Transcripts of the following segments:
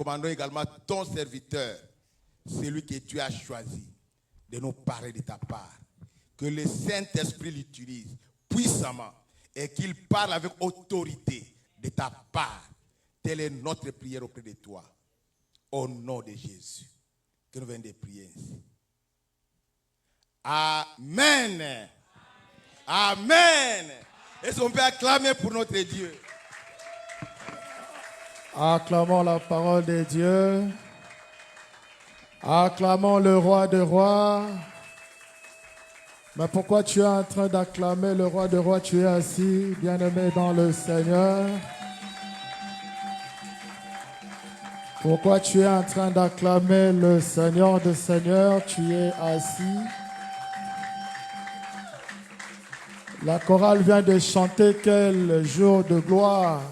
commandons également ton serviteur, celui que tu as choisi, de nous parler de ta part. Que le Saint-Esprit l'utilise puissamment et qu'il parle avec autorité de ta part. Telle est notre prière auprès de toi. Au nom de Jésus. Que nous venons de prier ainsi. Amen. Amen. Est-ce qu'on peut acclamer pour notre Dieu? Acclamons la parole de Dieu. Acclamons le roi des rois. Mais pourquoi tu es en train d'acclamer le roi des rois? Tu es assis, bien-aimé dans le Seigneur. Pourquoi tu es en train d'acclamer le Seigneur des Seigneurs? Tu es assis. La chorale vient de chanter quel jour de gloire.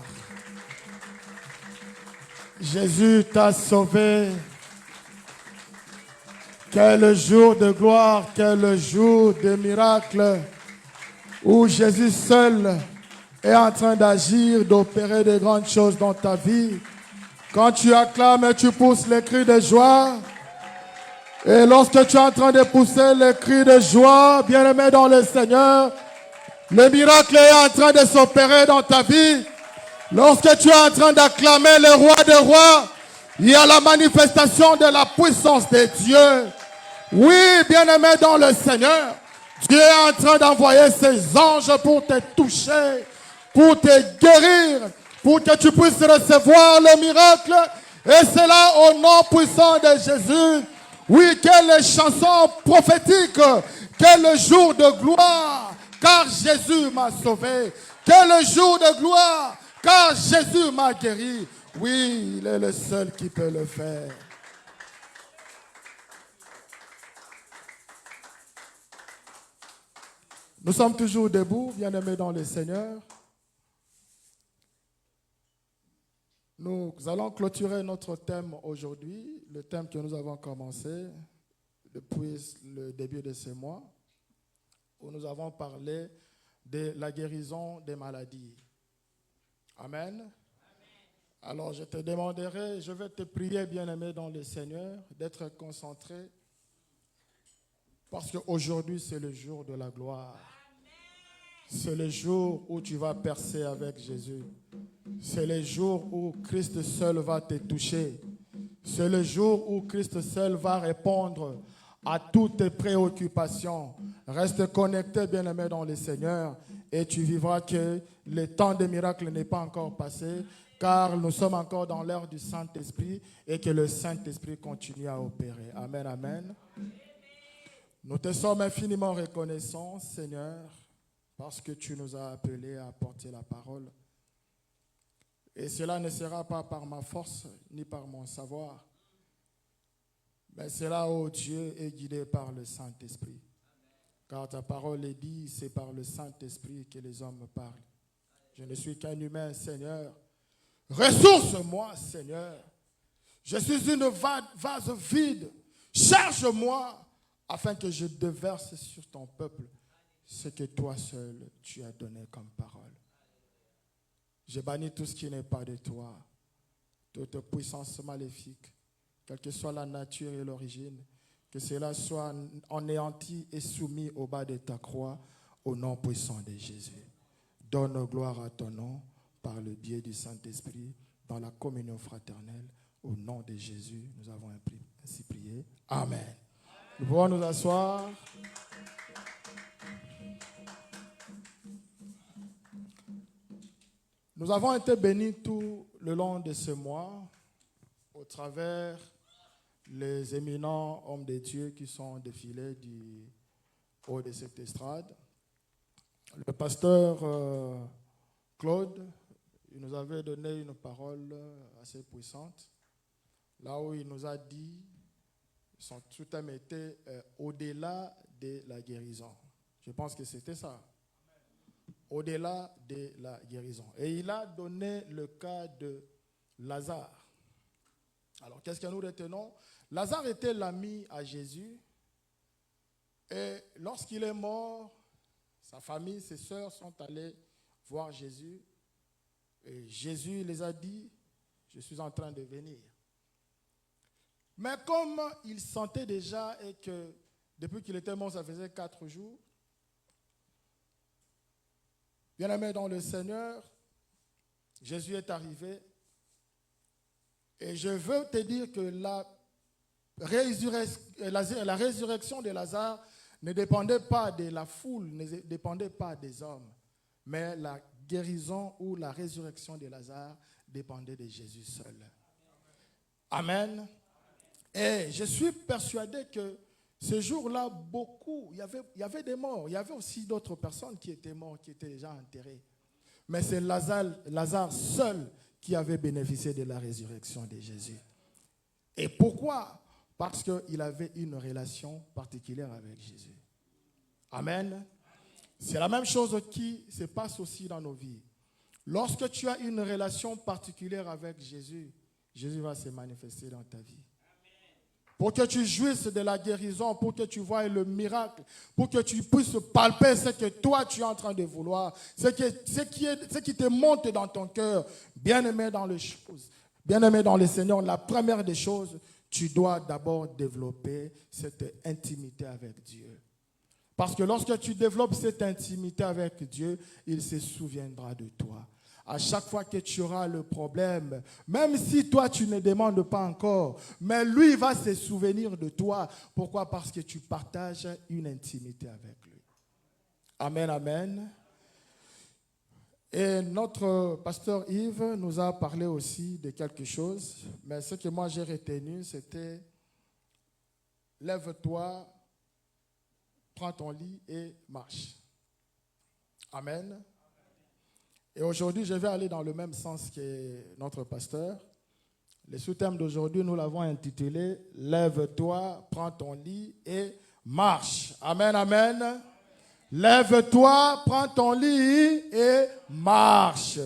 Jésus t'a sauvé. Quel jour de gloire, quel jour de miracle où Jésus seul est en train d'agir, d'opérer de grandes choses dans ta vie. Quand tu acclames et tu pousses les cris de joie, et lorsque tu es en train de pousser les cris de joie, bien-aimé dans le Seigneur, le miracle est en train de s'opérer dans ta vie. Lorsque tu es en train d'acclamer le roi des rois, il y a la manifestation de la puissance de Dieu. Oui, bien-aimé dans le Seigneur, Dieu est en train d'envoyer ses anges pour te toucher, pour te guérir, pour que tu puisses recevoir le miracle. Et c'est là au nom puissant de Jésus. Oui, quelle chanson prophétique, quel jour de gloire, car Jésus m'a sauvé. Quel jour de gloire, car Jésus m'a guéri. Oui, il est le seul qui peut le faire. Nous sommes toujours debout, bien-aimés dans le Seigneur. Nous allons clôturer notre thème aujourd'hui, le thème que nous avons commencé depuis le début de ce mois, où nous avons parlé de la guérison des maladies. Amen. Alors je te demanderai, je vais te prier, bien-aimé dans le Seigneur, d'être concentré, parce qu'aujourd'hui c'est le jour de la gloire. C'est le jour où tu vas percer avec Jésus. C'est le jour où Christ seul va te toucher. C'est le jour où Christ seul va répondre à toutes tes préoccupations. Reste connecté, bien-aimé dans le Seigneur, et tu vivras que le temps des miracles n'est pas encore passé, car nous sommes encore dans l'ère du Saint-Esprit et que le Saint-Esprit continue à opérer. Amen, amen. Nous te sommes infiniment reconnaissants, Seigneur, parce que tu nous as appelés à porter la parole. Et cela ne sera pas par ma force ni par mon savoir, mais cela, ô Dieu, est guidé par le Saint-Esprit. Car ta parole est dit, c'est par le Saint-Esprit que les hommes parlent. Je ne suis qu'un humain, Seigneur. Ressource-moi, Seigneur. Je suis une vase vide. Charge-moi afin que je déverse sur ton peuple ce que toi seul tu as donné comme parole. Je bannis tout ce qui n'est pas de toi, toute puissance maléfique, quelle que soit la nature et l'origine, que cela soit anéanti et soumis au bas de ta croix, au nom puissant de Jésus. Donne gloire à ton nom par le biais du Saint-Esprit, dans la communion fraternelle, au nom de Jésus, nous avons ainsi prié. Amen. Nous pouvons nous asseoir. Nous avons été bénis tout le long de ce mois au travers les éminents hommes de Dieu qui sont défilés du haut de cette estrade. Le pasteur Claude, il nous avait donné une parole assez puissante, là où il nous a dit, son sous-thème était au-delà de la guérison. Je pense que c'était ça. Au-delà de la guérison. Et il a donné le cas de Lazare. Alors, qu'est-ce que nous retenons? Lazare était l'ami à Jésus. Et lorsqu'il est mort, sa famille, ses sœurs sont allées voir Jésus. Et Jésus les a dit, je suis en train de venir. Mais comme il sentait déjà et que depuis qu'il était mort, ça faisait 4 jours, bien-aimé dans le Seigneur, Jésus est arrivé. Et je veux te dire que la résurrection de Lazare ne dépendait pas de la foule, ne dépendait pas des hommes. Mais la guérison ou la résurrection de Lazare dépendait de Jésus seul. Amen. Et je suis persuadé que ce jour-là, il y avait des morts. Il y avait aussi d'autres personnes qui étaient mortes, qui étaient déjà enterrées. Mais c'est Lazare seul qui avait bénéficié de la résurrection de Jésus. Et pourquoi? Parce qu'il avait une relation particulière avec Jésus. Amen. C'est la même chose qui se passe aussi dans nos vies. Lorsque tu as une relation particulière avec Jésus, Jésus va se manifester dans ta vie. Pour que tu jouisses de la guérison, pour que tu voies le miracle, pour que tu puisses palper ce que toi tu es en train de vouloir, ce qui te monte dans ton cœur. Bien-aimé dans les choses, bien-aimé dans le Seigneur, la première des choses, tu dois d'abord développer cette intimité avec Dieu. Parce que lorsque tu développes cette intimité avec Dieu, il se souviendra de toi. À chaque fois que tu auras le problème, même si toi tu ne demandes pas encore, mais lui va se souvenir de toi. Pourquoi? Parce que tu partages une intimité avec lui. Amen, amen. Et notre pasteur Yves nous a parlé aussi de quelque chose, mais ce que moi j'ai retenu, c'était « Lève-toi, prends ton lit et marche ». Amen. Et aujourd'hui, je vais aller dans le même sens que notre pasteur. Le sous-thème d'aujourd'hui, nous l'avons intitulé « Lève-toi, prends ton lit et marche ». Amen, amen. Lève-toi, prends ton lit et marche.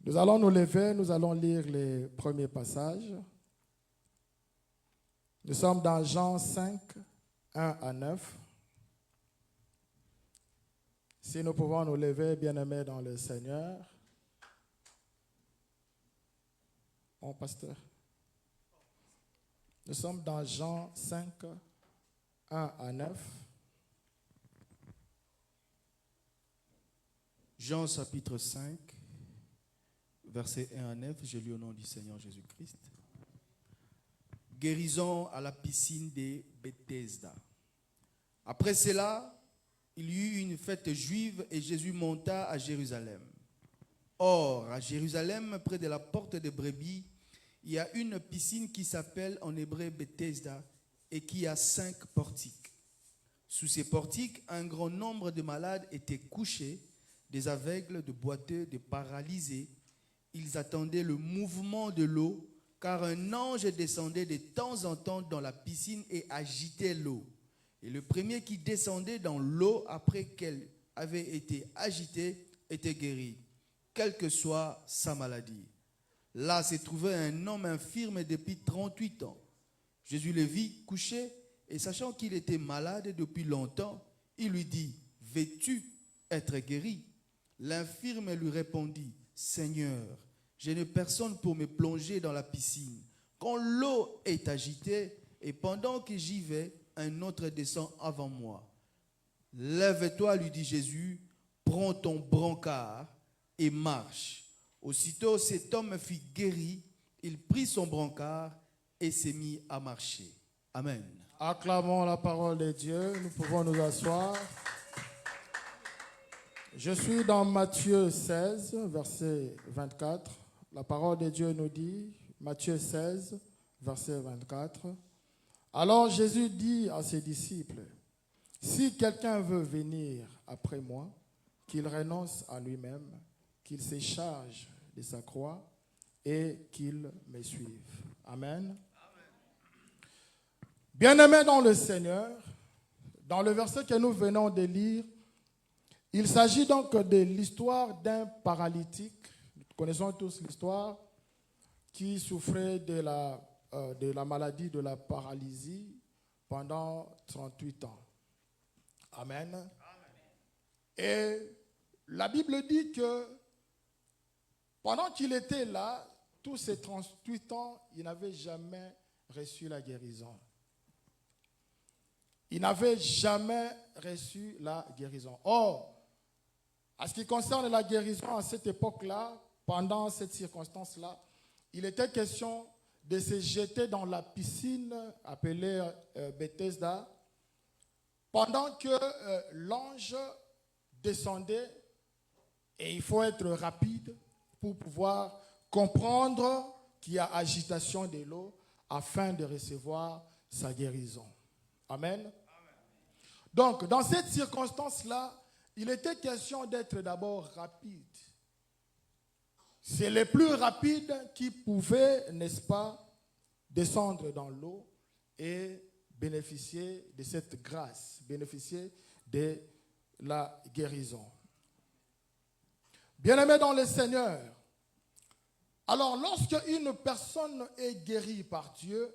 Nous allons nous lever, nous allons lire les premiers passages. Nous sommes dans Jean 5, 1 à 9. Si nous pouvons nous lever, bien-aimés dans le Seigneur. Mon pasteur. Nous sommes dans Jean 5, 1 à 9. Jean chapitre 5, versets 1 à 9, je lis au nom du Seigneur Jésus-Christ. Guérison à la piscine de Bethesda. Après cela, il y eut une fête juive et Jésus monta à Jérusalem. Or, à Jérusalem, près de la porte des brebis, il y a une piscine qui s'appelle en hébreu Bethesda et qui a 5 portiques. Sous ces portiques, un grand nombre de malades étaient couchés, des aveugles, de boiteux, de paralysés. Ils attendaient le mouvement de l'eau, car un ange descendait de temps en temps dans la piscine et agitait l'eau. Et le premier qui descendait dans l'eau après qu'elle avait été agitée était guéri, quelle que soit sa maladie. Là se trouvait un homme infirme depuis 38 ans. Jésus le vit couché et sachant qu'il était malade depuis longtemps, il lui dit « Veux-tu être guéri ?» L'infirme lui répondit « Seigneur, je n'ai personne pour me plonger dans la piscine. Quand l'eau est agitée et pendant que j'y vais, un autre descend avant moi. Lève-toi, lui dit Jésus, prends ton brancard et marche. Aussitôt cet homme fut guéri, il prit son brancard et s'est mis à marcher. Amen. Acclamons la parole de Dieu, nous pouvons nous asseoir. Je suis dans Matthieu 16, verset 24. La parole de Dieu nous dit, Matthieu 16, verset 24. Alors Jésus dit à ses disciples, « Si quelqu'un veut venir après moi, qu'il renonce à lui-même, qu'il se charge de sa croix et qu'il me suive. » Amen. Bien-aimés dans le Seigneur, dans le verset que nous venons de lire, il s'agit donc de l'histoire d'un paralytique. Nous connaissons tous l'histoire qui souffrait de la maladie de la paralysie pendant 38 ans. Amen. Amen. Et la Bible dit que pendant qu'il était là, tous ces 38 ans, il n'avait jamais reçu la guérison. Il n'avait jamais reçu la guérison. Or, à ce qui concerne la guérison à cette époque-là, pendant cette circonstance-là, il était question de se jeter dans la piscine appelée Bethesda, pendant que l'ange descendait, et il faut être rapide pour pouvoir comprendre qu'il y a agitation de l'eau afin de recevoir sa guérison. Amen. Donc, dans cette circonstance-là, il était question d'être d'abord rapide. C'est les plus rapides qui pouvaient, n'est-ce pas, descendre dans l'eau et bénéficier de cette grâce, bénéficier de la guérison. Bien-aimés dans le Seigneur, alors lorsque une personne est guérie par Dieu,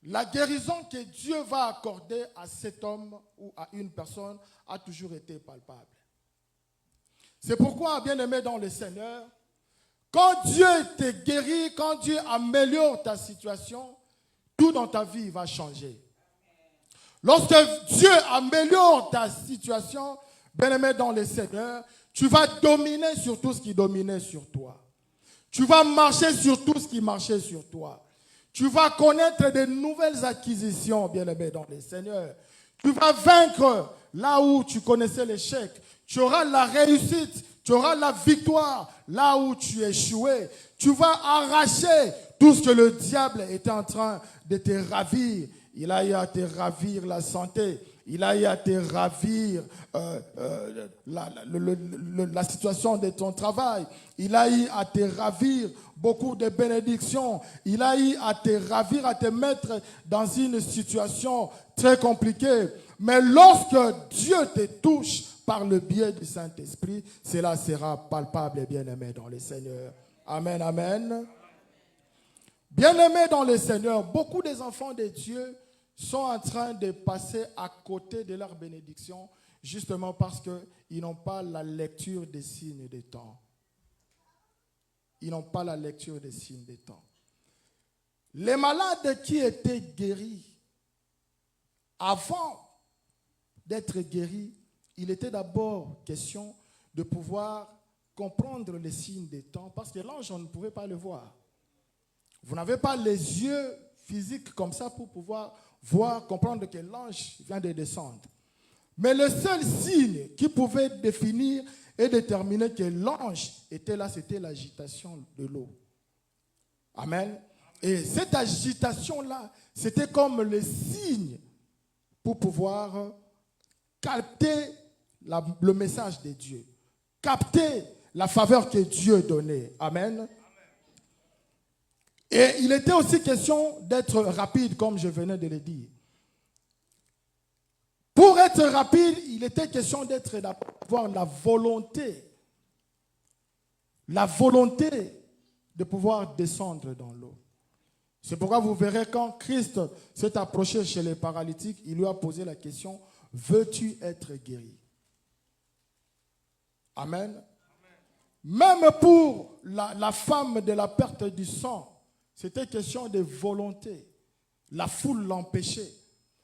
la guérison que Dieu va accorder à cet homme ou à une personne a toujours été palpable. C'est pourquoi, bien-aimé dans le Seigneur, quand Dieu te guérit, quand Dieu améliore ta situation, tout dans ta vie va changer. Lorsque Dieu améliore ta situation, bien-aimé dans le Seigneur, tu vas dominer sur tout ce qui dominait sur toi. Tu vas marcher sur tout ce qui marchait sur toi. Tu vas connaître de nouvelles acquisitions, bien-aimé dans le Seigneur. Tu vas vaincre là où tu connaissais l'échec. Tu auras la réussite, tu auras la victoire là où tu échouais. Tu vas arracher tout ce que le diable était en train de te ravir. Il a eu à te ravir la santé. Il a eu à te ravir la situation de ton travail. Il a eu à te ravir beaucoup de bénédictions. Il a eu à te ravir, à te mettre dans une situation très compliquée. Mais lorsque Dieu te touche par le biais du Saint-Esprit, cela sera palpable et bien-aimé dans le Seigneur. Amen, amen. Bien-aimés dans le Seigneur, beaucoup des enfants de Dieu sont en train de passer à côté de leur bénédiction justement parce qu'ils n'ont pas la lecture des signes des temps. Ils n'ont pas la lecture des signes des temps. Les malades qui étaient guéris, avant d'être guéris, il était d'abord question de pouvoir comprendre les signes des temps parce que l'ange, on ne pouvait pas le voir. Vous n'avez pas les yeux physiques comme ça pour pouvoir voir, comprendre que l'ange vient de descendre. Mais le seul signe qui pouvait définir et déterminer que l'ange était là, c'était l'agitation de l'eau. Amen. Et cette agitation-là, c'était comme le signe pour pouvoir capter le message de Dieu, capter la faveur que Dieu donnait. Amen. Et il était aussi question d'être rapide, comme je venais de le dire. Pour être rapide, il était question d'avoir la volonté de pouvoir descendre dans l'eau. C'est pourquoi vous verrez quand Christ s'est approché chez les paralytiques, il lui a posé la question, veux-tu être guéri? Amen. Même pour la femme de la perte du sang, c'était question de volonté. La foule l'empêchait.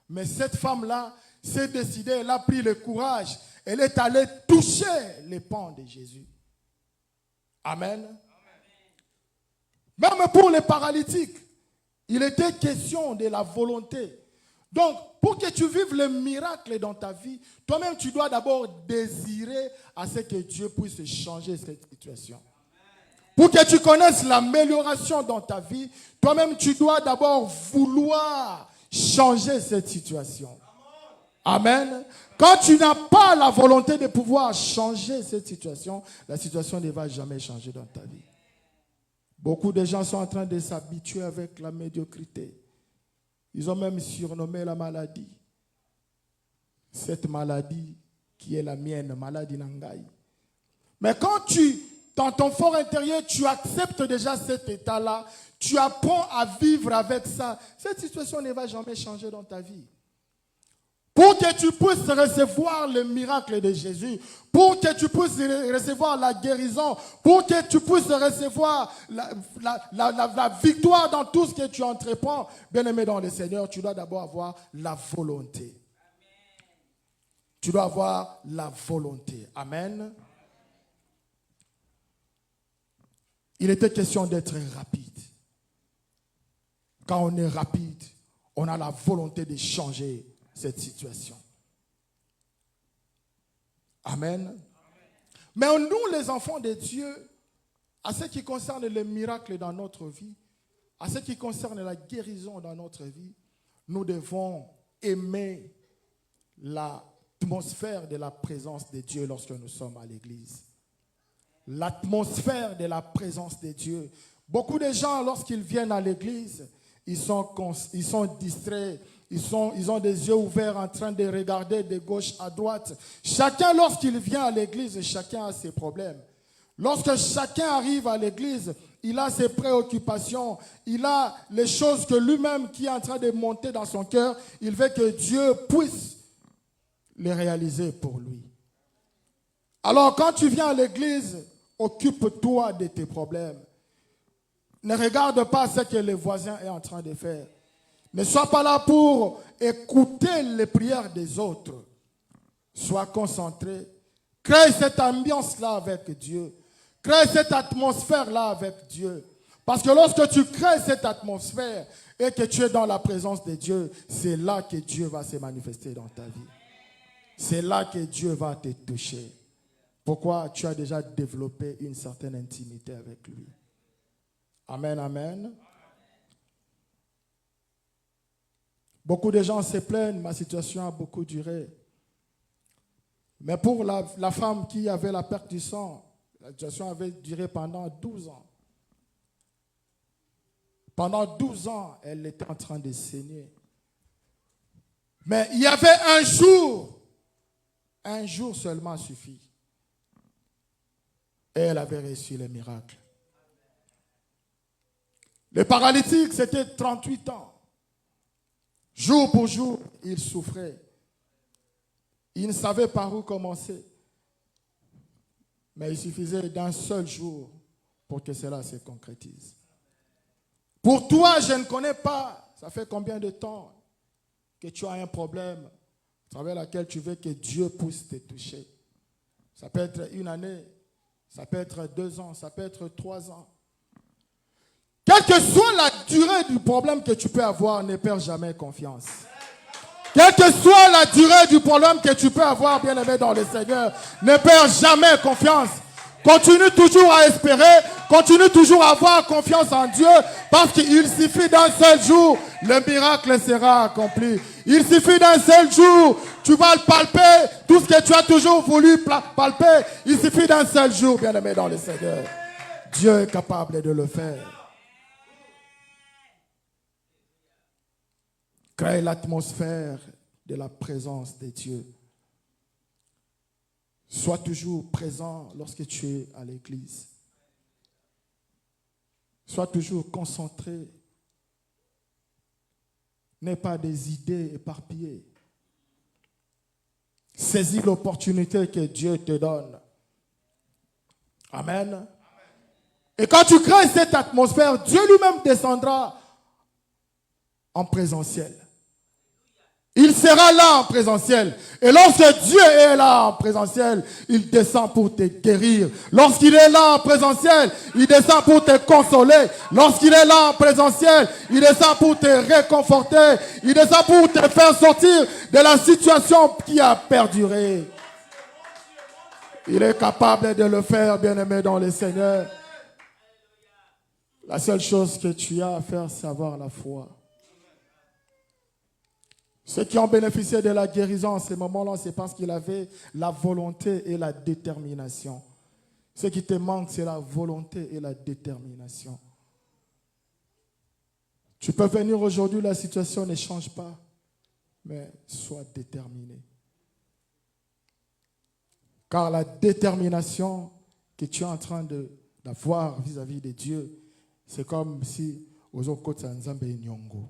Mais cette femme-là s'est décidée, elle a pris le courage. Elle est allée toucher les pans de Jésus. Amen. Même pour les paralytiques, il était question de la volonté. Donc, pour que tu vives le miracle dans ta vie, toi-même, tu dois d'abord désirer à ce que Dieu puisse changer cette situation. Pour que tu connaisses l'amélioration dans ta vie, toi-même, tu dois d'abord vouloir changer cette situation. Amen. Quand tu n'as pas la volonté de pouvoir changer cette situation, la situation ne va jamais changer dans ta vie. Beaucoup de gens sont en train de s'habituer avec la médiocrité. Ils ont même surnommé la maladie. Cette maladie qui est la mienne, maladie Nangai. Mais quand dans ton fort intérieur, tu acceptes déjà cet état-là, tu apprends à vivre avec ça, cette situation ne va jamais changer dans ta vie. pour que tu puisses recevoir le miracle de Jésus, pour que tu puisses recevoir la guérison, pour que tu puisses recevoir la victoire dans tout ce que tu entreprends, bien-aimé dans le Seigneur, tu dois d'abord avoir la volonté. Tu dois avoir la volonté. Amen. Il était question d'être rapide. Quand on est rapide, on a la volonté de changer cette situation. Amen. Mais nous, les enfants de Dieu, à ce qui concerne les miracles dans notre vie, à ce qui concerne la guérison dans notre vie, nous devons aimer l'atmosphère de la présence de Dieu lorsque nous sommes à l'église. L'atmosphère de la présence de Dieu. Beaucoup de gens, lorsqu'ils viennent à l'église, ils sont distraits, ils ont des yeux ouverts en train de regarder de gauche à droite. Chacun, lorsqu'il vient à l'église, chacun a ses problèmes. Lorsque chacun arrive à l'église, il a ses préoccupations, il a les choses que lui-même qui est en train de monter dans son cœur, il veut que Dieu puisse les réaliser pour lui. Alors quand tu viens à l'église, occupe-toi de tes problèmes. Ne regarde pas ce que le voisin est en train de faire. Ne sois pas là pour écouter les prières des autres. Sois concentré. Crée cette ambiance-là avec Dieu. Crée cette atmosphère-là avec Dieu. Parce que lorsque tu crées cette atmosphère et que tu es dans la présence de Dieu, c'est là que Dieu va se manifester dans ta vie. C'est là que Dieu va te toucher. Pourquoi? Tu as déjà développé une certaine intimité avec lui. Amen, amen. Beaucoup de gens se plaignent, ma situation a beaucoup duré. Mais pour la femme qui avait la perte du sang, la situation avait duré pendant 12 ans. Pendant 12 ans, elle était en train de saigner. Mais il y avait un jour seulement suffit. Et elle avait reçu le miracle. Le paralytique, c'était 38 ans. Jour pour jour, il souffrait. Il ne savait par où commencer. Mais il suffisait d'un seul jour pour que cela se concrétise. Pour toi, je ne connais pas, ça fait combien de temps que tu as un problème à travers lequel tu veux que Dieu puisse te toucher. Ça peut être une année, ça peut être 2 ans, ça peut être 3 ans. Quelle que soit la durée du problème que tu peux avoir, ne perds jamais confiance. Quelle que soit la durée du problème que tu peux avoir, bien-aimé dans le Seigneur, ne perds jamais confiance. Continue toujours à espérer, continue toujours à avoir confiance en Dieu, parce qu'il suffit d'un seul jour, le miracle sera accompli. Il suffit d'un seul jour, tu vas le palper, tout ce que tu as toujours voulu palper, il suffit d'un seul jour, bien-aimé dans le Seigneur. Dieu est capable de le faire. Crée l'atmosphère de la présence de Dieu. Sois toujours présent lorsque tu es à l'église. Sois toujours concentré. N'aie pas des idées éparpillées. Saisis l'opportunité que Dieu te donne. Amen. Et quand tu crées cette atmosphère, Dieu lui-même descendra en présentiel. Il sera là en présentiel. Et lorsque Dieu est là en présentiel, il descend pour te guérir. Lorsqu'il est là en présentiel, il descend pour te consoler. Lorsqu'il est là en présentiel, il descend pour te réconforter. Il descend pour te faire sortir de la situation qui a perduré. Il est capable de le faire, bien-aimé dans le Seigneur. La seule chose que tu as à faire, c'est avoir la foi. Ceux qui ont bénéficié de la guérison en ces moments-là, c'est parce qu'ils avaient la volonté et la détermination. Ce qui te manque, c'est la volonté et la détermination. Tu peux venir aujourd'hui, la situation ne change pas, mais sois déterminé. Car la détermination que tu es en train d'avoir vis-à-vis de Dieu, c'est comme si aux Okotanzambe Nyongo.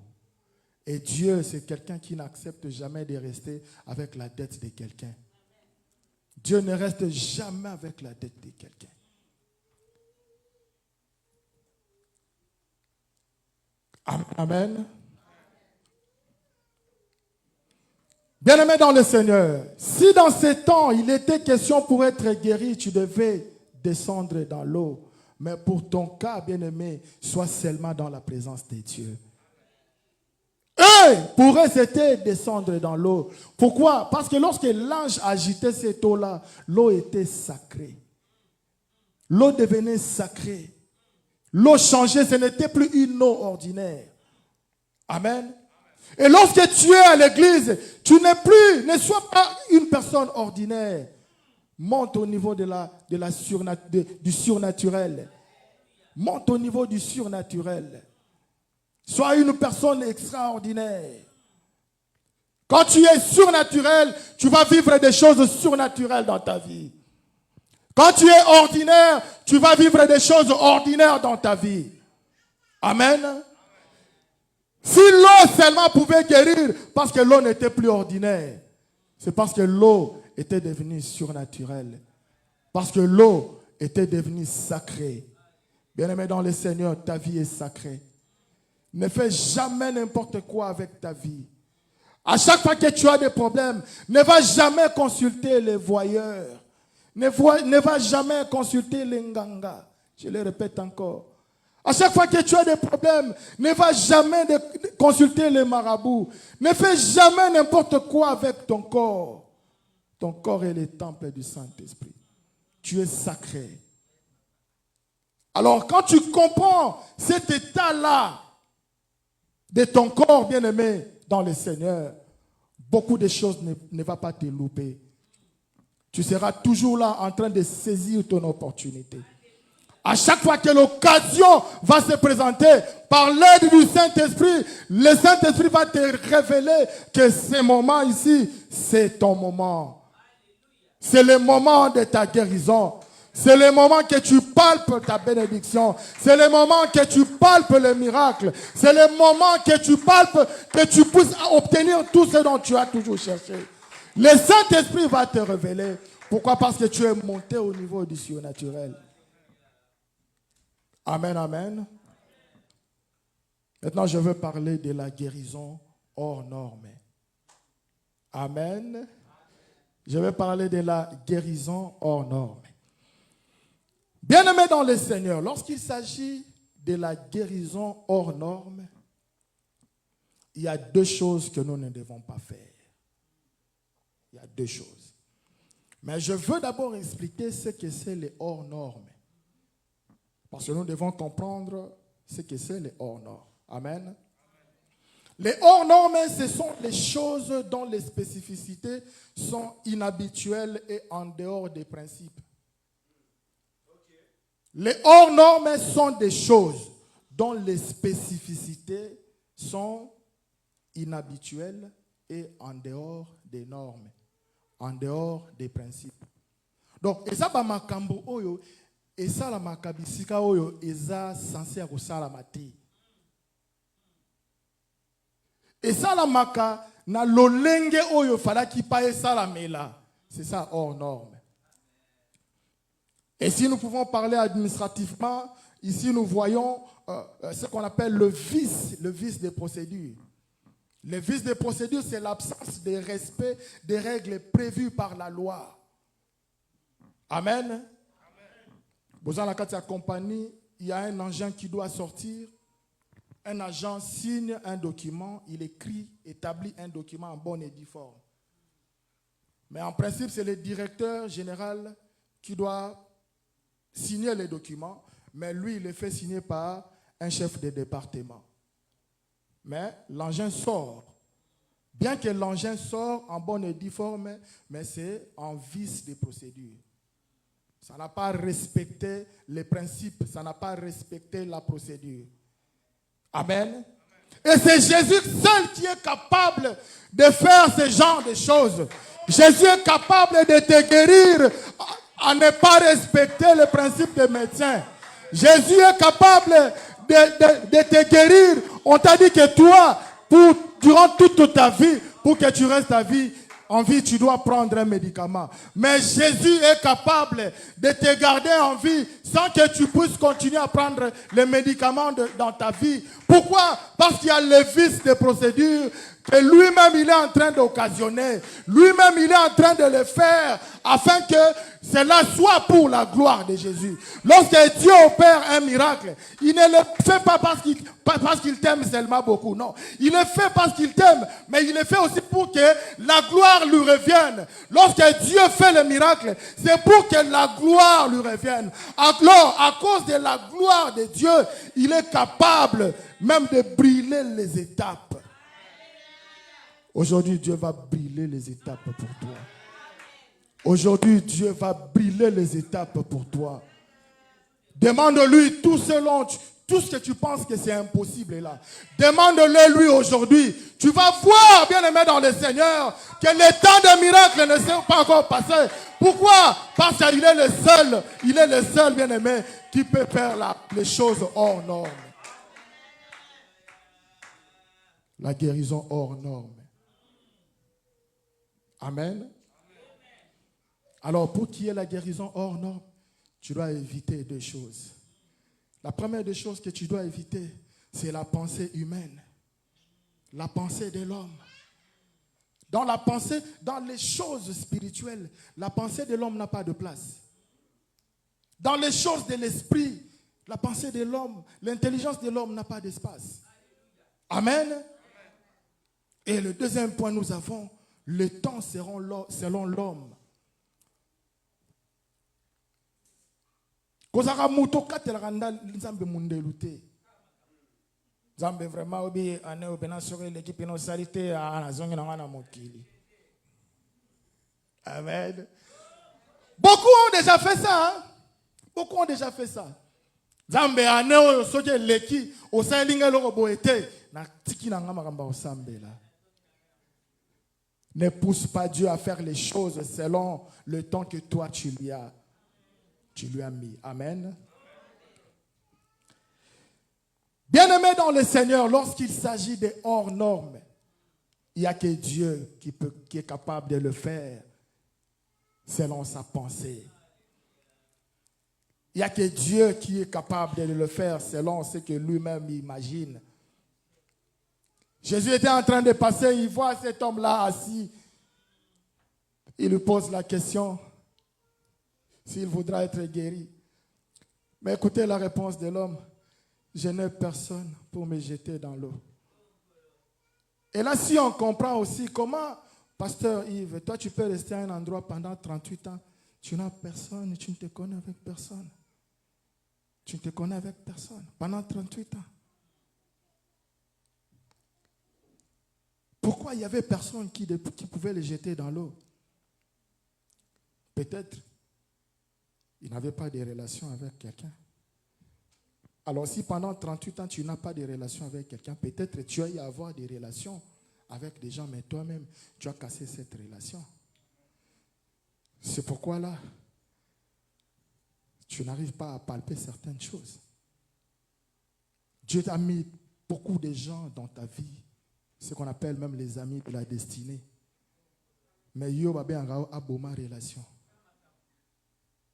Et Dieu, c'est quelqu'un qui n'accepte jamais de rester avec la dette de quelqu'un. Dieu ne reste jamais avec la dette de quelqu'un. Amen. Bien-aimé dans le Seigneur, si dans ces temps, il était question pour être guéri, tu devais descendre dans l'eau. Mais pour ton cas, bien-aimé, sois seulement dans la présence de Dieu. Eux, pour eux, c'était descendre dans l'eau. Pourquoi? Parce que lorsque l'ange agitait cette eau-là, l'eau était sacrée. L'eau devenait sacrée. L'eau changeait, ce n'était plus une eau ordinaire. Amen. Et lorsque tu es à l'église, tu ne sois pas une personne ordinaire. Monte au niveau du surnaturel. Monte au niveau du surnaturel. Sois une personne extraordinaire. Quand tu es surnaturel, tu vas vivre des choses surnaturelles dans ta vie. Quand tu es ordinaire, tu vas vivre des choses ordinaires dans ta vie. Amen. Si l'eau seulement pouvait guérir, parce que l'eau n'était plus ordinaire, c'est parce que l'eau était devenue surnaturelle. Parce que l'eau était devenue sacrée. Bien-aimé dans le Seigneur, ta vie est sacrée. Ne fais jamais n'importe quoi avec ta vie. À chaque fois que tu as des problèmes, ne va jamais consulter les voyeurs. Ne va jamais consulter les nganga. Je le répète encore. À chaque fois que tu as des problèmes, ne va jamais consulter les marabouts. Ne fais jamais n'importe quoi avec ton corps. Ton corps est le temple du Saint-Esprit. Tu es sacré. Alors quand tu comprends cet état-là de ton corps bien-aimé dans le Seigneur, beaucoup de choses ne vont pas te louper. Tu seras toujours là en train de saisir ton opportunité. À chaque fois que l'occasion va se présenter, par l'aide du Saint-Esprit, le Saint-Esprit va te révéler que ce moment ici, c'est ton moment. C'est le moment de ta guérison. C'est le moment que tu palpes ta bénédiction. C'est le moment que tu palpes le miracle. C'est le moment que tu palpes, que tu puisses obtenir tout ce dont tu as toujours cherché. Le Saint-Esprit va te révéler. Pourquoi? Parce que tu es monté au niveau du surnaturel. Amen, amen. Maintenant, je veux parler de la guérison hors norme. Amen. Je vais parler de la guérison hors norme. Bien-aimés dans le Seigneur, lorsqu'il s'agit de la guérison hors norme, il y a deux choses que nous ne devons pas faire. Il y a deux choses. Mais je veux d'abord expliquer ce que c'est les hors normes. Parce que nous devons comprendre ce que c'est les hors normes. Amen. Les hors normes, ce sont les choses dont les spécificités sont inhabituelles et en dehors des principes. Les hors normes sont des choses dont les spécificités sont inhabituelles et en dehors des normes, en dehors des principes. Donc, ça va makambo oyo, et ça la makabisika oyo, et ça censé akosala mati. Et ça la maka na lolenge oyo fala ki pa et ça la mela. C'est ça hors norme. Et si nous pouvons parler administrativement, ici nous voyons ce qu'on appelle le vice des procédures. Le vice des procédures, c'est l'absence de respect des règles prévues par la loi. Amen. Dans la carte de la compagnie, il y a un agent qui doit sortir. Un agent signe un document, il établit un document en bonne et due forme. Mais en principe, c'est le directeur général qui doit signer les documents, mais lui, il est fait signer par un chef de département. Mais l'engin sort. Bien que l'engin sort en bonne et due forme, mais c'est en vice des procédures. Ça n'a pas respecté les principes, ça n'a pas respecté la procédure. Amen. Et c'est Jésus seul qui est capable de faire ce genre de choses. Jésus est capable de te guérir à ne pas respecter les principes des médecins. Jésus est capable de te guérir. On t'a dit que toi, durant toute ta vie, pour que tu restes en vie, tu dois prendre un médicament. Mais Jésus est capable de te garder en vie sans que tu puisses continuer à prendre les médicaments dans ta vie. Pourquoi? Parce qu'il y a le vice de procédure que lui-même il est en train d'occasionner. Lui-même il est en train de le faire afin que cela soit pour la gloire de Jésus. Lorsque Dieu opère un miracle, il ne le fait pas parce qu'il t'aime seulement beaucoup. Non, il le fait parce qu'il t'aime, mais il le fait aussi pour que la gloire lui revienne. Lorsque Dieu fait le miracle, c'est pour que la gloire lui revienne. Alors, à cause de la gloire de Dieu, il est capable même de brûler les étapes. Aujourd'hui, Dieu va brûler les étapes pour toi. Aujourd'hui, Dieu va brûler les étapes pour toi. Demande-lui tout ce que tu penses que c'est impossible là. Demande-le lui aujourd'hui. Tu vas voir, bien-aimé dans le Seigneur, que les temps de miracles ne sont pas encore passés. Pourquoi? Parce qu'il est le seul, bien-aimé, qui peut faire les choses hors normes. La guérison hors norme. Amen. Alors, pour qu'il y ait la guérison hors norme, tu dois éviter deux choses. La première des choses que tu dois éviter, c'est la pensée humaine. La pensée de l'homme. Dans la pensée, dans les choses spirituelles, la pensée de l'homme n'a pas de place. Dans les choses de l'esprit, la pensée de l'homme, l'intelligence de l'homme n'a pas d'espace. Amen. Et le deuxième point, nous avons le temps selon l'homme. Kozaka muto katela nda nzambe mundelu te. Nzambe vraiment obi ane obena sur l'équipe no salite ana zongi na wana mokili. Amen. Beaucoup ont déjà fait ça. Hein? Beaucoup ont déjà fait ça. Nzambe ane o soje leki o salinga loko boete na tiki na ngama kamba osambe là. Ne pousse pas Dieu à faire les choses selon le temps que toi tu lui as mis. Amen. Bien-aimé dans le Seigneur, lorsqu'il s'agit de hors normes, il n'y a que Dieu qui est capable de le faire selon sa pensée. Il n'y a que Dieu qui est capable de le faire selon ce que lui-même imagine. Jésus était en train de passer, il voit cet homme-là assis. Il lui pose la question s'il voudra être guéri. Mais écoutez la réponse de l'homme. Je n'ai personne pour me jeter dans l'eau. Et là, si on comprend aussi comment, pasteur Yves, toi tu peux rester à un endroit pendant 38 ans, tu n'as personne, tu ne te connais avec personne. Tu ne te connais avec personne pendant 38 ans. Pourquoi il y avait personne qui pouvait le jeter dans l'eau? Peut-être il n'avait pas de relation avec quelqu'un. Alors si pendant 38 ans tu n'as pas de relation avec quelqu'un, peut-être tu as eu à avoir des relations avec des gens, mais toi-même tu as cassé cette relation. C'est pourquoi là, tu n'arrives pas à palper certaines choses. Dieu t'a mis beaucoup de gens dans ta vie, ce qu'on appelle même les amis de la destinée. Mais yo va bien à boma relation.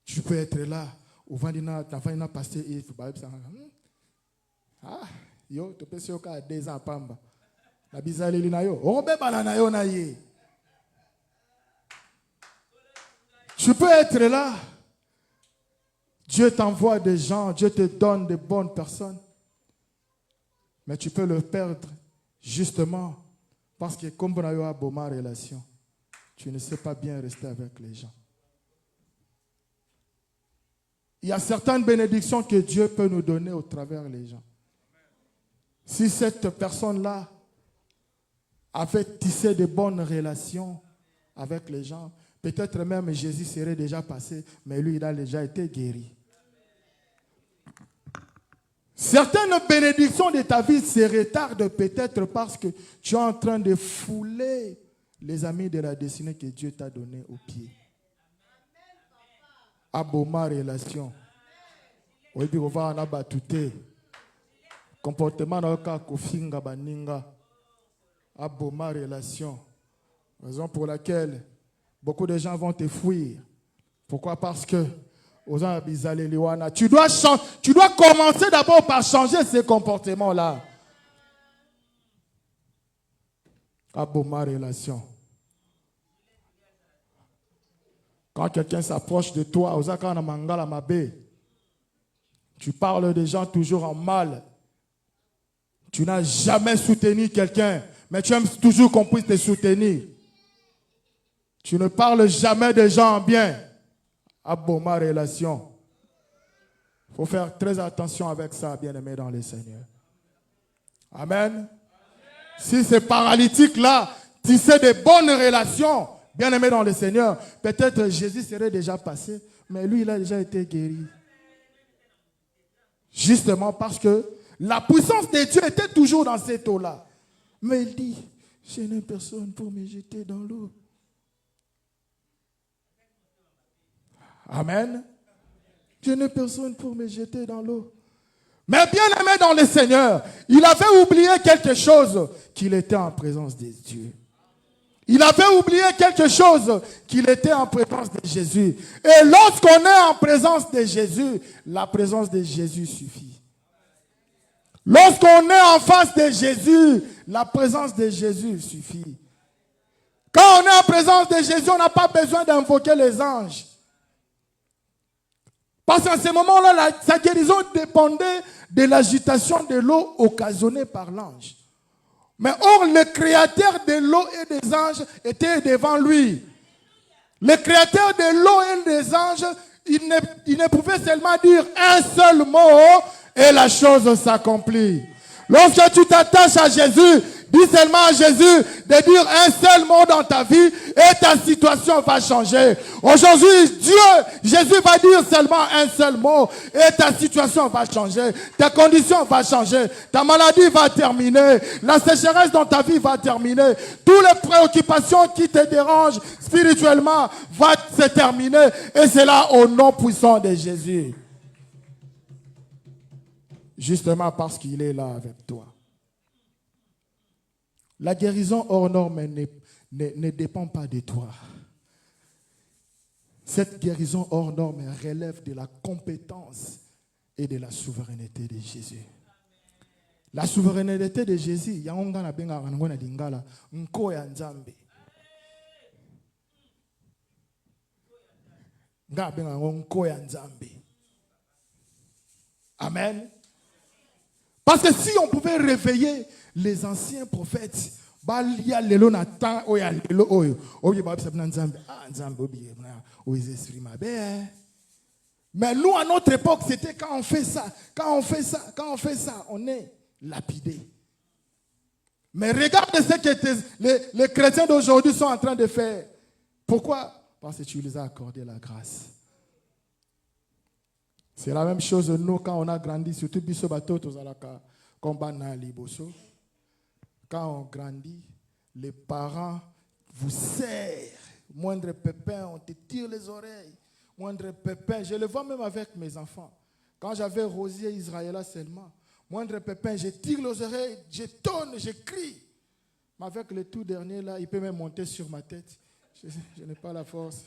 Tu peux être là, au vendina, ta vendina pasteur Yves, ah, yo, tu peux se faire 2 ans pamba. La bizarre na yo, on be banana yo na ye. Tu peux être là. Dieu t'envoie des gens, Dieu te donne de bonnes personnes. Mais tu peux le perdre justement parce que comme on a eu à boma relation, tu ne sais pas bien rester avec les gens. Il y a certaines bénédictions que Dieu peut nous donner au travers des gens. Si cette personne-là avait tissé de bonnes relations avec les gens, peut-être même Jésus serait déjà passé, mais lui, il a déjà été guéri. Certaines bénédictions de ta vie se retardent peut-être parce que tu es en train de fouler les amis de la destinée que Dieu t'a donné au pied. Aboma relation. Oui, puis on va en abattre. Comportement na ka kofinga baninga. Aboma relation. Raison pour laquelle beaucoup de gens vont te fuir. Pourquoi? Parce que tu dois commencer d'abord par changer ces comportements-là. Aboma relation. Quand quelqu'un s'approche de toi, tu parles des gens toujours en mal. Tu n'as jamais soutenu quelqu'un, mais tu aimes toujours qu'on puisse te soutenir. Tu ne parles jamais des gens en bien. Aboma relation. Il faut faire très attention avec ça, bien-aimé dans le Seigneur. Amen. Si ces paralytiques-là tissaient des bonnes relations, bien-aimé dans le Seigneur, peut-être Jésus serait déjà passé, mais lui, il a déjà été guéri. Justement parce que la puissance de Dieu était toujours dans cette eau-là. Mais il dit, je n'ai personne pour me jeter dans l'eau. Amen. Je n'ai personne pour me jeter dans l'eau. Mais bien aimé dans le Seigneur, il avait oublié quelque chose, qu'il était en présence de Dieu. Il avait oublié quelque chose, qu'il était en présence de Jésus. Et lorsqu'on est en présence de Jésus, la présence de Jésus suffit. Lorsqu'on est en face de Jésus, la présence de Jésus suffit. Quand on est en présence de Jésus, on n'a pas besoin d'invoquer les anges. Parce qu'à ce moment-là, sa guérison dépendait de l'agitation de l'eau occasionnée par l'ange. Mais or, le créateur de l'eau et des anges était devant lui. Le créateur de l'eau et des anges, il ne pouvait seulement dire un seul mot et la chose s'accomplit. Lorsque tu t'attaches à Jésus, dis seulement à Jésus de dire un seul mot dans ta vie et ta situation va changer. Aujourd'hui, Jésus va dire seulement un seul mot et ta situation va changer. Ta condition va changer. Ta maladie va terminer. La sécheresse dans ta vie va terminer. Toutes les préoccupations qui te dérangent spirituellement vont se terminer. Et c'est là au nom puissant de Jésus. Justement parce qu'il est là avec toi. La guérison hors norme ne dépend pas de toi. Cette guérison hors norme relève de la compétence et de la souveraineté de Jésus. La souveraineté de Jésus, il y a un gars qui a dit Nkoya Nzambe. Nkoya Nzambe. Amen. Parce que si on pouvait réveiller les anciens prophètes, mais nous, à notre époque, c'était quand on fait ça, on est lapidé. Mais regarde ce que les chrétiens d'aujourd'hui sont en train de faire. Pourquoi? Parce que tu les as accordé la grâce. C'est la même chose nous quand on a grandi, surtout biso bato tozalaka komba na liboso. Quand on grandit, les parents vous serrent. Moindre pépin, on te tire les oreilles. Moindre pépin, je le vois même avec mes enfants. Quand j'avais Rosier Israël seulement, moindre pépin, je tire les oreilles, je tonne, je crie. Mais avec le tout dernier là, il peut même monter sur ma tête. Je n'ai pas la force.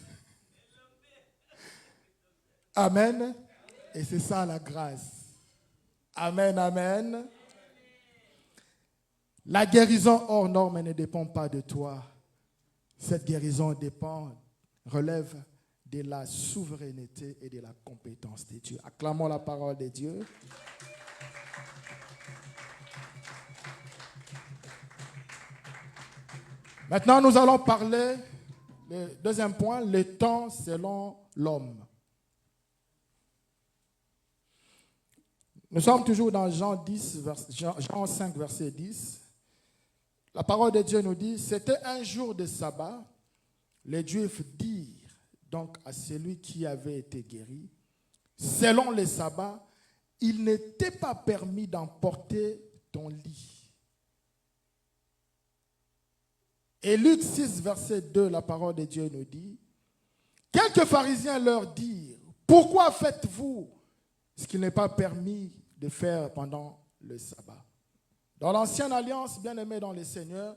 Amen. Et c'est ça la grâce. Amen, amen. La guérison hors norme ne dépend pas de toi. Cette guérison relève de la souveraineté et de la compétence de Dieu. Acclamons la parole de Dieu. Maintenant, nous allons parler, le deuxième point, le temps selon l'homme. Nous sommes toujours dans Jean 5, verset 10. La parole de Dieu nous dit, c'était un jour de sabbat. Les Juifs dirent donc à celui qui avait été guéri, selon le sabbat, il n'était pas permis d'emporter ton lit. Et Luc 6, verset 2, la parole de Dieu nous dit, quelques pharisiens leur dirent, pourquoi faites-vous ce qui n'est pas permis de faire pendant le sabbat? Dans l'ancienne alliance, bien-aimés dans le Seigneur,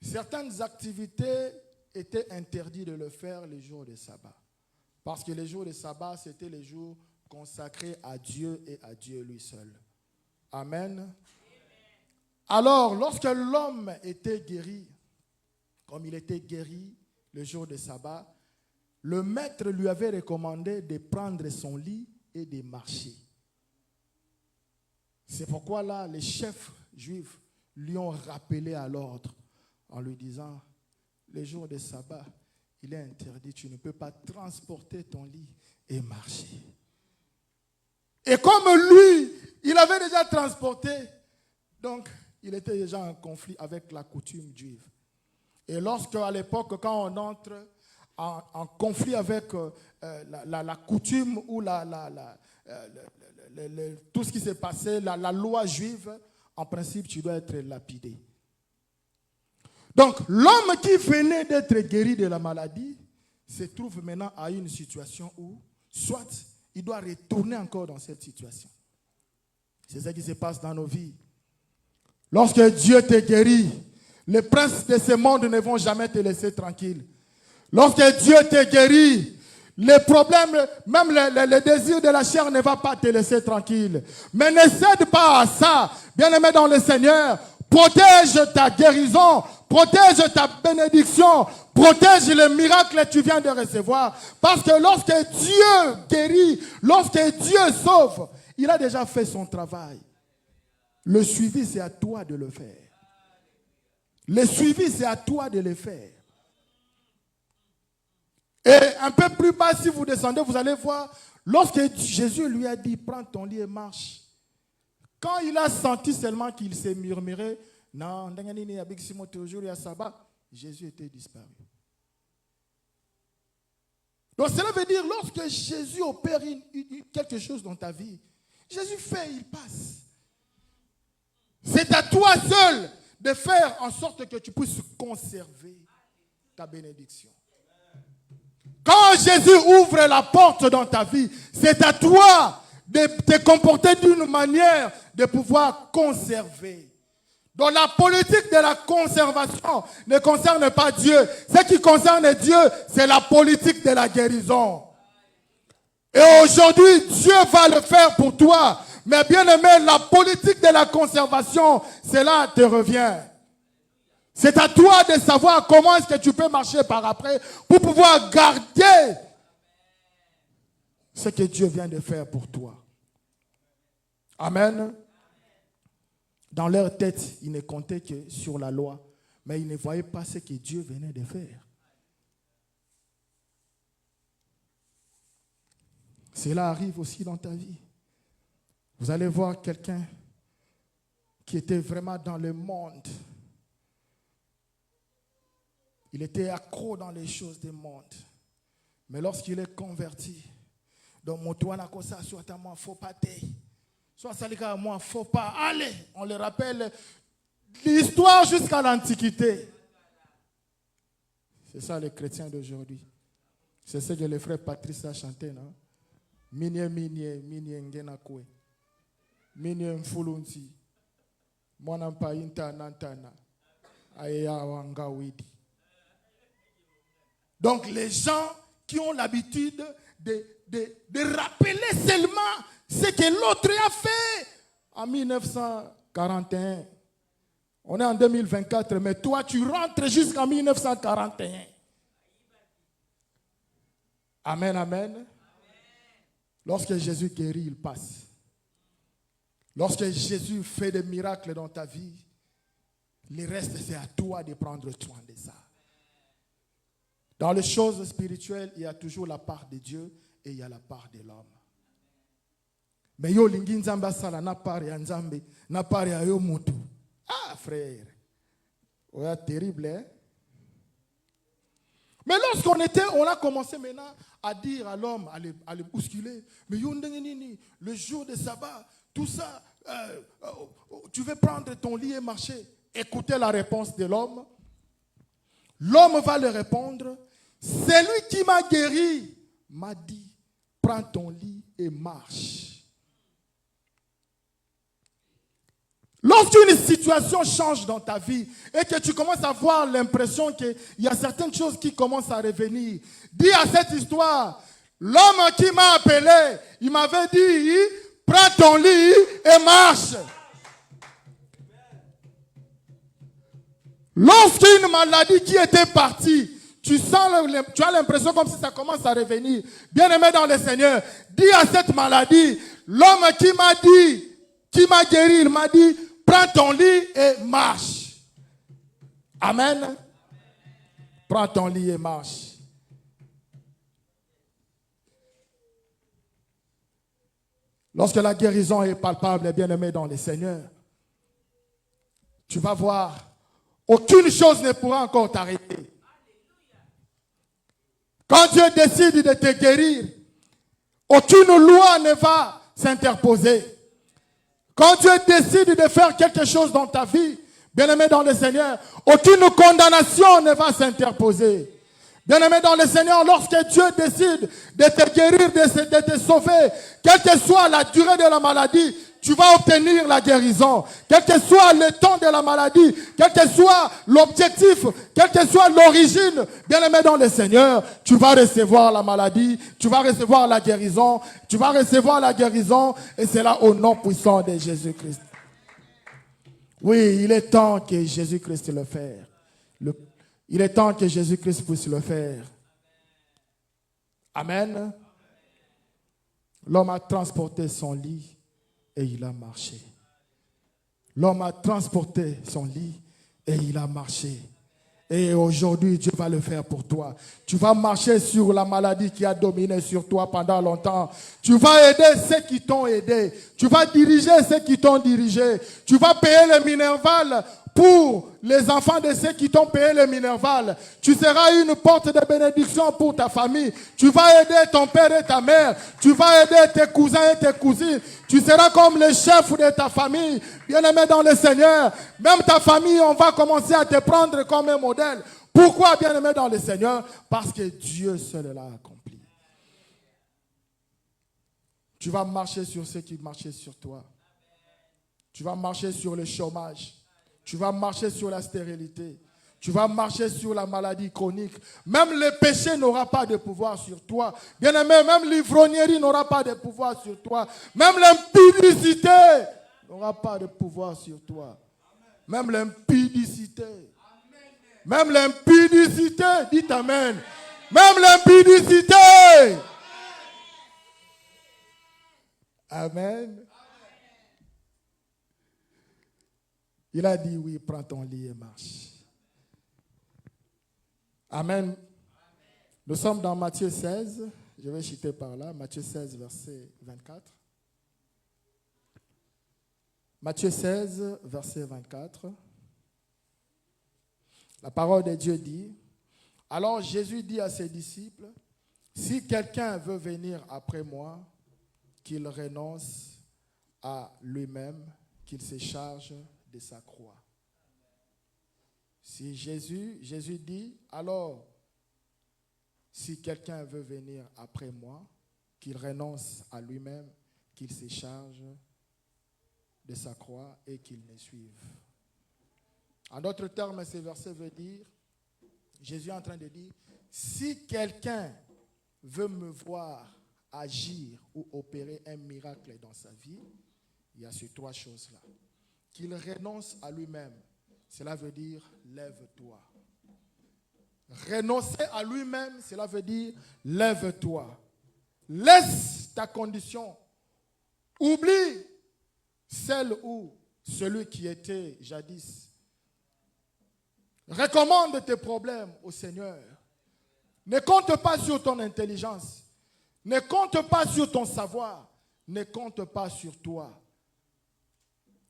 certaines activités étaient interdites de le faire les jours de sabbat. Parce que les jours de sabbat, c'était les jours consacrés à Dieu et à Dieu lui seul. Amen. Alors, lorsque l'homme était guéri, comme il était guéri le jour de sabbat, le maître lui avait recommandé de prendre son lit et de marcher. C'est pourquoi là, les chefs juifs lui ont rappelé à l'ordre en lui disant, le jour de sabbat, il est interdit, tu ne peux pas transporter ton lit et marcher. Et comme lui, il avait déjà transporté, donc il était déjà en conflit avec la coutume juive. Et lorsque, à l'époque, quand on entre en conflit avec la coutume ou tout ce qui s'est passé, la loi juive, en principe, tu dois être lapidé. Donc, l'homme qui venait d'être guéri de la maladie se trouve maintenant à une situation où, soit il doit retourner encore dans cette situation. C'est ça qui se passe dans nos vies. Lorsque Dieu te guérit, les princes de ce monde ne vont jamais te laisser tranquille. Lorsque Dieu te guérit, les problèmes, même le désir de la chair ne va pas te laisser tranquille. Mais ne cède pas à ça. Bien-aimé dans le Seigneur, protège ta guérison, protège ta bénédiction, protège le miracle que tu viens de recevoir. Parce que lorsque Dieu guérit, lorsque Dieu sauve, il a déjà fait son travail. Le suivi, c'est à toi de le faire. Le suivi, c'est à toi de le faire. Et un peu plus bas, si vous descendez, vous allez voir, lorsque Jésus lui a dit, prends ton lit et marche. Quand il a senti seulement qu'il s'est murmuré, non, Jésus était disparu. Donc cela veut dire, lorsque Jésus opère quelque chose dans ta vie, Jésus fait, il passe. C'est à toi seul de faire en sorte que tu puisses conserver ta bénédiction. Quand Jésus ouvre la porte dans ta vie, c'est à toi de te comporter d'une manière de pouvoir conserver. Donc la politique de la conservation ne concerne pas Dieu. Ce qui concerne Dieu, c'est la politique de la guérison. Et aujourd'hui, Dieu va le faire pour toi. Mais bien aimé, la politique de la conservation, cela te revient. C'est à toi de savoir comment est-ce que tu peux marcher par après pour pouvoir garder ce que Dieu vient de faire pour toi. Amen. Dans leur tête, ils ne comptaient que sur la loi, mais ils ne voyaient pas ce que Dieu venait de faire. Cela arrive aussi dans ta vie. Vous allez voir quelqu'un qui était vraiment dans le monde. Il était accro dans les choses du monde. Mais lorsqu'il est converti, donc mon toit n'a que ça, soit à moi, faut pas taire. Soit ça à moi, faut pas aller. On le rappelle l'histoire jusqu'à l'Antiquité. C'est ça les chrétiens d'aujourd'hui. C'est ce que le frère Patrice a chanté, non? Minye ngena kwe. Minye mfulunti. Mwana mpa inta nantana. Aya wanga widi. Donc les gens qui ont l'habitude de rappeler seulement ce que l'autre a fait en 1941. On est en 2024, mais toi tu rentres jusqu'en 1941. Amen, amen. Lorsque Jésus guérit, il passe. Lorsque Jésus fait des miracles dans ta vie, le reste c'est à toi de prendre soin de ça. Dans les choses spirituelles, il y a toujours la part de Dieu et il y a la part de l'homme. Mais yo lingi nzamba sala na part ya nzambe, na part ya yo mutu. Ah frère, ouais, terrible, hein? Mais on a commencé maintenant à dire à l'homme, à le bousculer, mais yo ndengenini, le jour de sabbat, tout ça, tu veux prendre ton lit et marcher. Écoutez la réponse de l'homme. L'homme va le répondre. Celui qui m'a guéri m'a dit, prends ton lit et marche. Lorsqu'une situation change dans ta vie et que tu commences à avoir l'impression qu'il y a certaines choses qui commencent à revenir, dis à cette histoire, l'homme qui m'a appelé, il m'avait dit, prends ton lit et marche. Lorsqu'une maladie qui était partie, tu as l'impression comme si ça commence à revenir. Bien-aimé dans le Seigneur, dis à cette maladie, l'homme qui m'a dit, qui m'a guéri, il m'a dit, prends ton lit et marche. Amen. Prends ton lit et marche. Lorsque la guérison est palpable et bien-aimé dans le Seigneur, tu vas voir, aucune chose ne pourra encore t'arrêter. Quand Dieu décide de te guérir, aucune loi ne va s'interposer. Quand Dieu décide de faire quelque chose dans ta vie, bien-aimé dans le Seigneur, aucune condamnation ne va s'interposer. Bien-aimé dans le Seigneur, lorsque Dieu décide de te guérir, de te sauver, quelle que soit la durée de la maladie, tu vas obtenir la guérison. Quel que soit le temps de la maladie, quel que soit l'objectif, quelle que soit l'origine, bien-aimé dans le Seigneur, tu vas recevoir la maladie, tu vas recevoir la guérison, tu vas recevoir la guérison, et c'est là au nom puissant de Jésus-Christ. Oui, il est temps que Jésus-Christ le fasse. Il est temps que Jésus-Christ puisse le faire. Amen. L'homme a transporté son lit et il a marché. L'homme a transporté son lit et il a marché. Et aujourd'hui, Dieu va le faire pour toi. Tu vas marcher sur la maladie qui a dominé sur toi pendant longtemps. Tu vas aider ceux qui t'ont aidé. Tu vas diriger ceux qui t'ont dirigé. Tu vas payer le minerval pour les enfants de ceux qui t'ont payé le minerval. Tu seras une porte de bénédiction pour ta famille. Tu vas aider ton père et ta mère. Tu vas aider tes cousins et tes cousines. Tu seras comme le chef de ta famille. Bien-aimé dans le Seigneur, même ta famille, on va commencer à te prendre comme un modèle. Pourquoi, bien-aimé dans le Seigneur? Parce que Dieu seul l'a accompli. Tu vas marcher sur ceux qui marchaient sur toi. Tu vas marcher sur le chômage. Tu vas marcher sur la stérilité. Tu vas marcher sur la maladie chronique. Même le péché n'aura pas de pouvoir sur toi. Bien-aimé, même l'ivrognerie n'aura pas de pouvoir sur toi. Même l'impudicité n'aura pas de pouvoir sur toi. Même l'impudicité. Même l'impudicité. Dites amen. Même l'impudicité. Amen. Il a dit, oui, prends ton lit et marche. Amen. Nous sommes dans Matthieu 16. Je vais chuter par là. Matthieu 16, verset 24. Matthieu 16, verset 24. La parole de Dieu dit, alors Jésus dit à ses disciples, si quelqu'un veut venir après moi, qu'il renonce à lui-même, qu'il se charge de sa croix. Si Jésus dit, alors, si quelqu'un veut venir après moi, qu'il renonce à lui-même, qu'il se charge de sa croix et qu'il me suive. En d'autres termes, ce verset veut dire, Jésus est en train de dire, si quelqu'un veut me voir agir ou opérer un miracle dans sa vie, il y a ces trois choses-là. Qu'il renonce à lui-même, cela veut dire lève-toi. Renoncer à lui-même, cela veut dire lève-toi. Laisse ta condition. Oublie celle ou celui qui était jadis. Recommande tes problèmes au Seigneur. Ne compte pas sur ton intelligence. Ne compte pas sur ton savoir. Ne compte pas sur toi.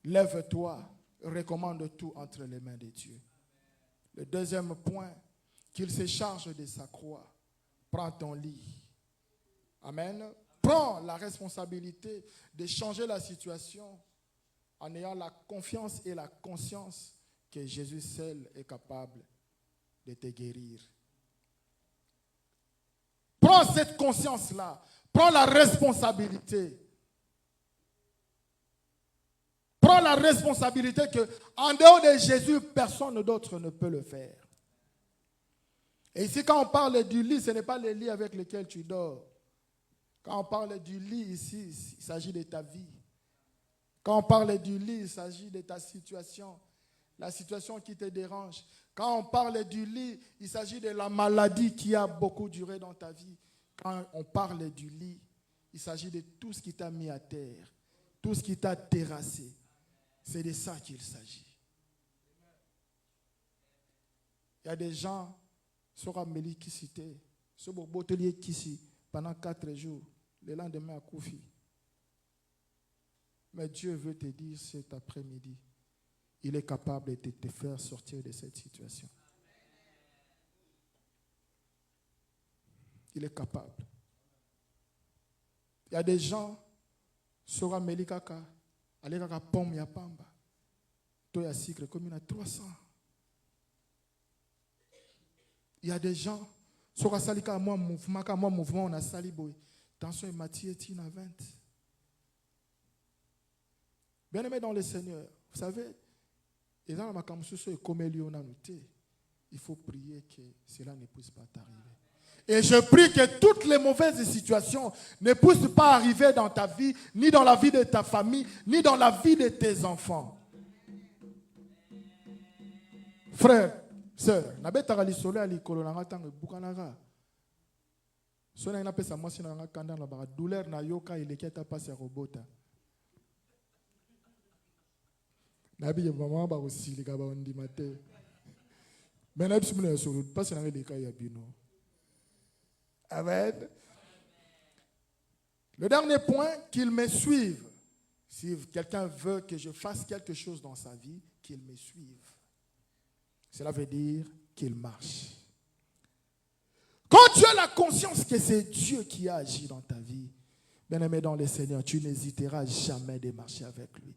Lève-toi, recommande tout entre les mains de Dieu. Le deuxième point, qu'il se charge de sa croix. Prends ton lit. Amen. Prends la responsabilité de changer la situation en ayant la confiance et la conscience que Jésus seul est capable de te guérir. Prends cette conscience-là. Prends la responsabilité. Prends la responsabilité que, en dehors de Jésus, personne d'autre ne peut le faire. Et ici, quand on parle du lit, ce n'est pas le lit avec lequel tu dors. Quand on parle du lit ici, il s'agit de ta vie. Quand on parle du lit, il s'agit de ta situation, la situation qui te dérange. Quand on parle du lit, il s'agit de la maladie qui a beaucoup duré dans ta vie. Quand on parle du lit, il s'agit de tout ce qui t'a mis à terre, tout ce qui t'a terrassé. C'est de ça qu'il s'agit. Il y a des gens, sur Amélie qui citait, sur Botelier qui cite, pendant 4 jours, le lendemain à Koufi. Mais Dieu veut te dire cet après-midi, il est capable de te faire sortir de cette situation. Il est capable. Il y a des gens, sur Amélie Kaka, allez Kaka pomme ya pamba, toi ya sucre comme il y en a 300. Il y a des gens, sur Asalika, moi mouvement, on a saliboy. Tension et Matthieu, Tina 20. Bien aimé dans le Seigneur, vous savez, il faut prier que cela ne puisse pas t'arriver. Et je prie que toutes les mauvaises situations ne puissent pas arriver dans ta vie, ni dans la vie de ta famille, ni dans la vie de tes enfants. Frère, sœur, nabetaka lisolo ya likolo na ngatanga bukanaka. Sona ina pesa mwasi na ngakanda na ba douleur na yoka ileketa pasi ya robota. Nabi mama ba osili ka ba ondima te. Mais na bisumuna ya solo pasi na ngeleka ya bino. Amen. Le dernier point, qu'il me suive. Si quelqu'un veut que je fasse quelque chose dans sa vie, qu'il me suive. Cela veut dire qu'il marche. Quand tu as la conscience que c'est Dieu qui a agi dans ta vie, bien-aimé dans le Seigneur, tu n'hésiteras jamais de marcher avec lui.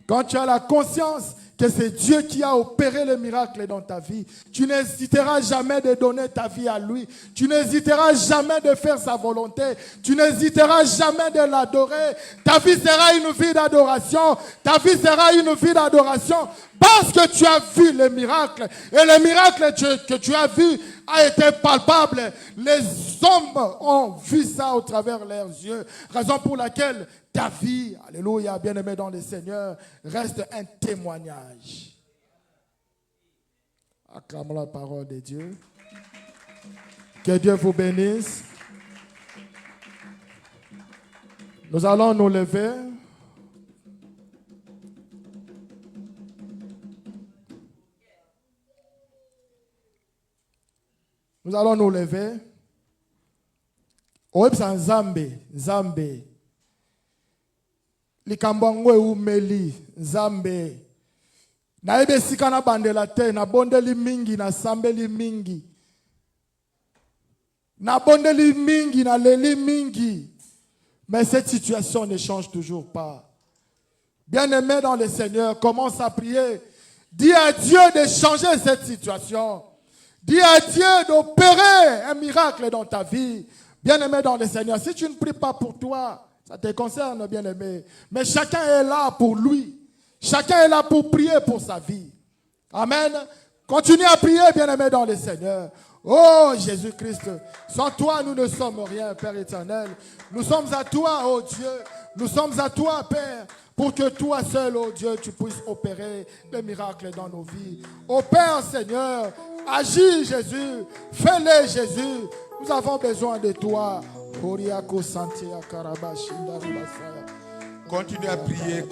Quand tu as la conscience que c'est Dieu qui a opéré le miracle dans ta vie, tu n'hésiteras jamais de donner ta vie à lui. Tu n'hésiteras jamais de faire sa volonté. Tu n'hésiteras jamais de l'adorer. Ta vie sera une vie d'adoration. Ta vie sera une vie d'adoration parce que tu as vu le miracle. Et le miracle que tu as vu a été palpable. Les hommes ont vu ça au travers leurs yeux. Raison pour laquelle ta vie, alléluia, bien-aimé dans le Seigneur, reste un témoignage. Acclamons la parole de Dieu. Que Dieu vous bénisse. Nous allons nous lever. Nous allons nous lever. Oepsa Nzambe. Likambangwe umeli Nzambe. Na ebe sikana bandela te na bondeli mingi na sambeli mingi. Na bondeli mingi na leli mingi. Mais cette situation ne change toujours pas. Bien-aimé dans le Seigneur, commence à prier. Dis à Dieu de changer cette situation. Dis à Dieu d'opérer un miracle dans ta vie. Bien-aimé dans le Seigneur, si tu ne pries pas pour toi, ça te concerne, bien-aimé. Mais chacun est là pour lui. Chacun est là pour prier pour sa vie. Amen. Continue à prier, bien-aimé dans le Seigneur. Oh Jésus-Christ, sans toi, nous ne sommes rien, Père éternel. Nous sommes à toi, oh Dieu. Nous sommes à toi, Père, pour que toi seul, oh Dieu, tu puisses opérer des miracles dans nos vies. Opère, Seigneur. Agis, Jésus. Fais-le, Jésus. Nous avons besoin de toi. Continue à prier.